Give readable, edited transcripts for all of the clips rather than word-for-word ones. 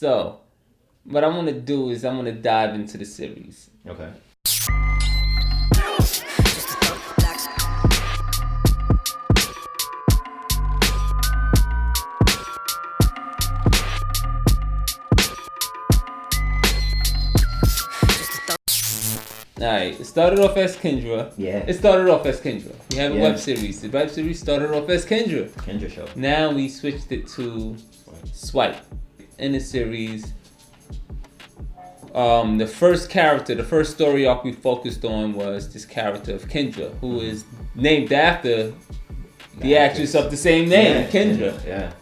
So, what I'm gonna do is I'm gonna dive into the series. Okay. Alright, it started off as Kendra. Yeah. It started off as Kendra. We have a Yeah. web series. The web series started off as Kendra. Kendra show. Now we switched it to Swipe. In the series, the first character, the first story arc we focused on was this character of Kendra, who is named after the actress of the same name, Kendra. Yeah.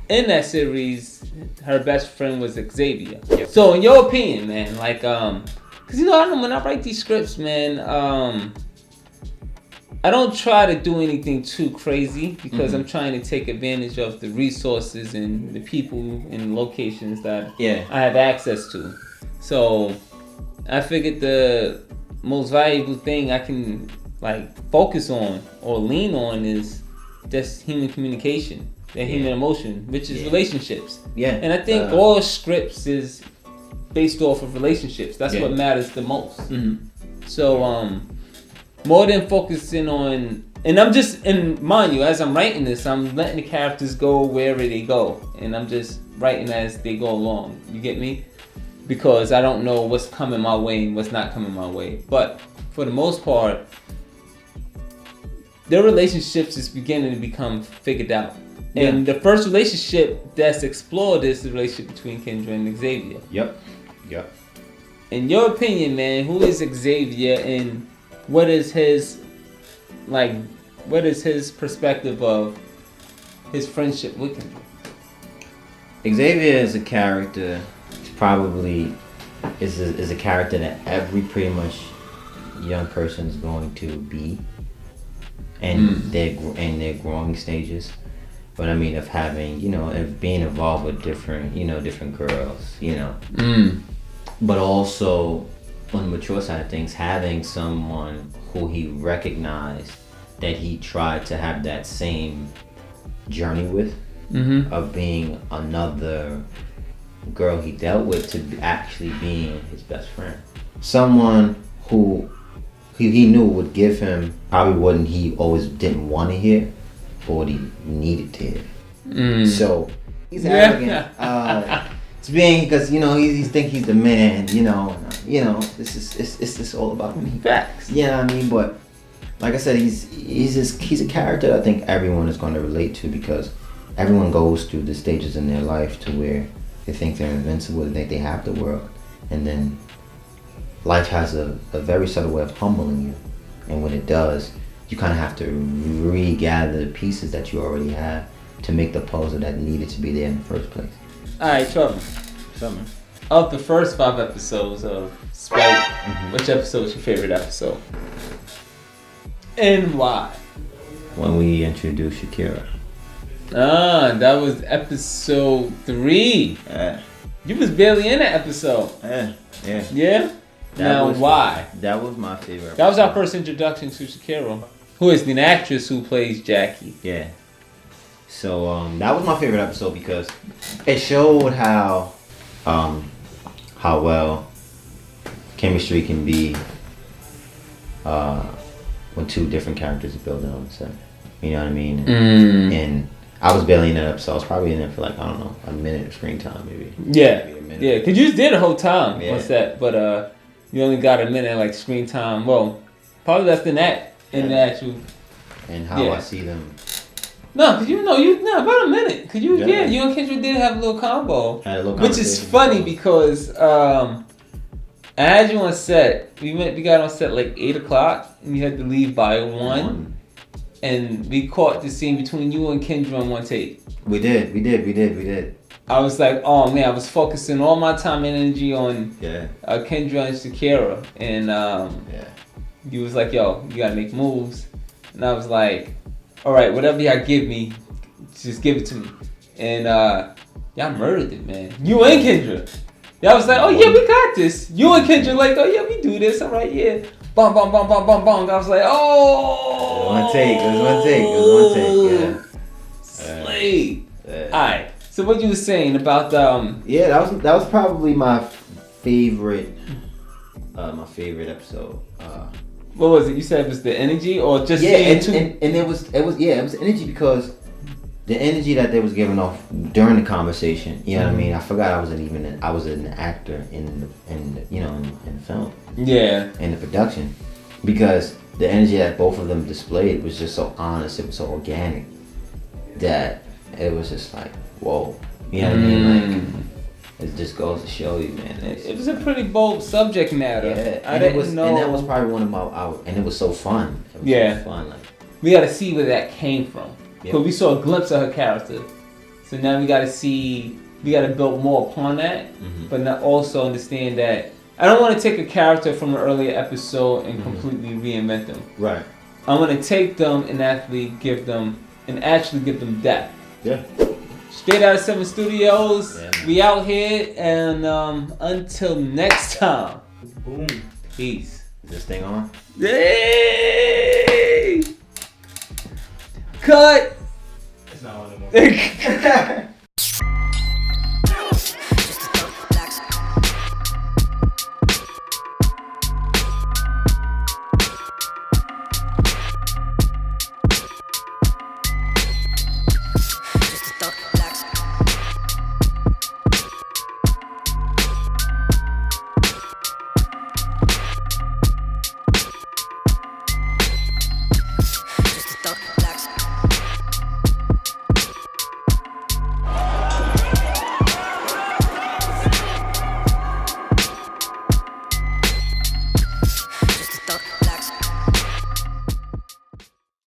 In that series, her best friend was Xavier. Yep. So, in your opinion, man, like, cause I know when I write these scripts, man, I don't try to do anything too crazy because I'm trying to take advantage of the resources and the people and locations that I have access to. So I figured the most valuable thing I can like focus on or lean on is just human communication and human emotion, which is relationships. Yeah. And I think all scripts is based off of relationships. That's what matters the most. So more than focusing on, and I'm just, and mind you, as I'm writing this, I'm letting the characters go wherever they go, and I'm just writing as they go along. You get me? Because I don't know what's coming my way and what's not coming my way. But for the most part, their relationships is beginning to become figured out. And the first relationship that's explored is the relationship between Kendra and Xavier. Yep. In your opinion, man, who is Xavier and what is his perspective of his friendship with Kendra? Xavier is a character. Probably is a character that every pretty much young person is going to be, and their growing stages. But I mean, of having of being involved with different girls, but also on the mature side of things, having someone who he recognized that he tried to have that same journey with, of being another girl he dealt with to actually being his best friend. Someone who he knew would give him probably what he always didn't want to hear, but what he needed to hear. So he's arrogant. It's being because he think he's the man. It's just all about me. Facts. Yeah, I mean, but like I said, he's a character I think everyone is going to relate to because everyone goes through the stages in their life to where they think they're invincible, they think they have the world, and then life has a very subtle way of humbling you, and when it does, you kind of have to regather the pieces that you already have to make the puzzle that needed to be there in the first place. Alright, Trevor. Of the first 5 episodes of Swipe, which episode was your favorite episode? And why? When we introduced Shakira. That was episode 3. You was barely in that episode. Yeah? Why? That was my favorite episode. That was our first introduction to Shakira, who is the actress who plays Jackie. Yeah. So that was my favorite episode because it showed how well chemistry can be when 2 different characters are building on the set. You know what I mean? And I was barely in that episode. I was probably in it for a minute of screen time, maybe. Yeah. Maybe a minute. Yeah, because you just did a whole time on set, but you only got a minute screen time. Well, probably less than that in the actual. And how I see them. No, because about a minute. Because you and Kendra did have a little combo. Which is funny because I had you on set. We got on set 8 o'clock and you had to leave by 1. And we caught the scene between you and Kendra on one take. We did. I was like, oh man, I was focusing all my time and energy on Kendra and Shakira. And you was like, yo, you gotta make moves. And I was like, all right, whatever y'all give me, just give it to me. And y'all murdered it, man. You and Kendra. Y'all was like, oh yeah, we got this. You and Kendra like, oh yeah, we do this. All right, yeah. Bum, bum, bum, bum, bum, bum. I was like, oh. It was one take, yeah. Slave. Alright. So what you were saying about Yeah, that was probably my favorite episode. What was it? You said it was the energy, or just and it was energy, because the energy that they was giving off during the conversation. You know what I mean? I forgot I was an actor in the film. Yeah. In the production, because the energy that both of them displayed was just so honest. It was so organic that it was just like, whoa. You know what I mean? Like, it just goes to show you, man. It was a pretty bold subject matter. Yeah, I didn't know. And that was probably one of my. And it was so fun. It was so fun. Like, we got to see where that came from. Because we saw a glimpse of her character. So now we got to build more upon that. But not also understand that I don't want to take a character from an earlier episode and completely reinvent them. Right. I want to take them and actually give them depth. Yeah. Straight out of 7 Studios. Yeah, we out here, and until next time. Boom. Peace. Is this thing on? Yay! Cut! It's not on anymore.